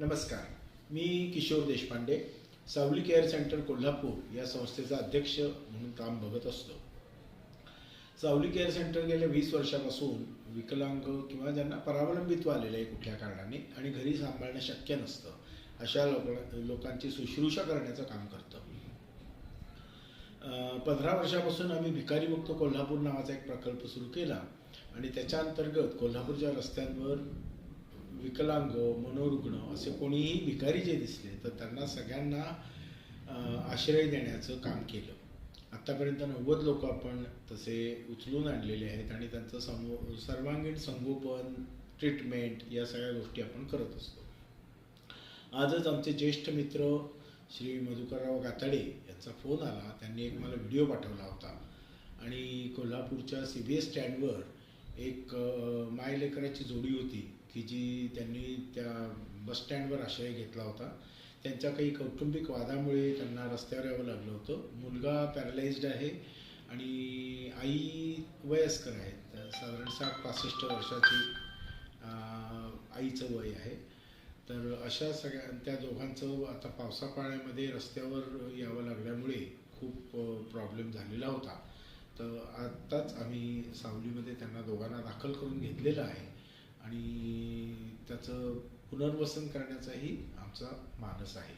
नमस्कार. मी किशोर देशपांडे, सावली care centre Kolhapur या संस्थेचा अध्यक्ष म्हणून काम बघत असतो. सावली केअर सेंटर गेल्या 20 वर्षापासून विकलांग किंवा ज्यांना परावलंबित्व आलेलं आहे कुठल्या कारणाने आणि घरी सांभाळणं शक्य नसतं अशा लोकांची शुश्रूषा करण्याचं काम करतं. 15 वर्षापासून आम्ही भिकारीमुक्त कोल्हापूर नावाचा एक प्रकल्प सुरू केला आणि त्याच्या अंतर्गत कोल्हापूरच्या रस्त्यांवर विकलांग, मनोरुग्ण असे कोणीही भिकारी जे दिसले तर त्यांना सगळ्यांना आश्रय देण्याचं काम केलं. आत्तापर्यंत 90 लोक आपण तसे उचलून आणलेले आहेत आणि त्यांचं सर्वांगीण संगोपन, ट्रीटमेंट या सगळ्या गोष्टी आपण करत असतो. आजच आमचे ज्येष्ठ मित्र श्री मधुकरराव गाताडे यांचा फोन आला. त्यांनी एक मला व्हिडिओ पाठवला होता आणि कोल्हापूरच्या CBS स्टँडवर एक मायलेकराची जोडी होती की जी त्यांनी त्या बसस्टँडवर आश्रय घेतला होता. त्यांच्या काही कौटुंबिक वादामुळे त्यांना रस्त्यावर यावं लागलं होतं. मुलगा पॅरालाइज्ड आहे आणि आई वयस्कर आहेत, साधारण 60-65 वर्षाची आईचं वय आहे. तर अशा त्या दोघांचं आता पावसापाण्यामध्ये रस्त्यावर यावं लागल्यामुळे खूप प्रॉब्लेम झालेला होता. तर आत्ताच आम्ही सावलीमध्ये त्यांना दोघांना दाखल करून घेतलेलं आहे आणि त्याचं पुनर्वसन करण्याचाही आमचा मानस आहे.